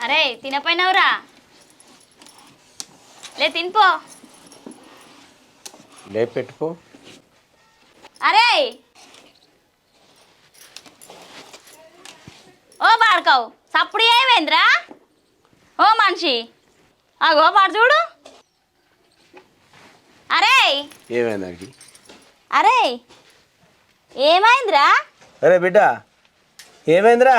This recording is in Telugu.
అరే తినపోయినవురా లే తినిపో లేపెట్టుకో. అరే ఓ బాడకావు సప్పుడు ఏమైందిరా ఓ మనిషి అగో పాడు చూడు అరే ఏమైందండి? అరే ఏమైందిరా అరే బిడ్డ ఏమైందిరా?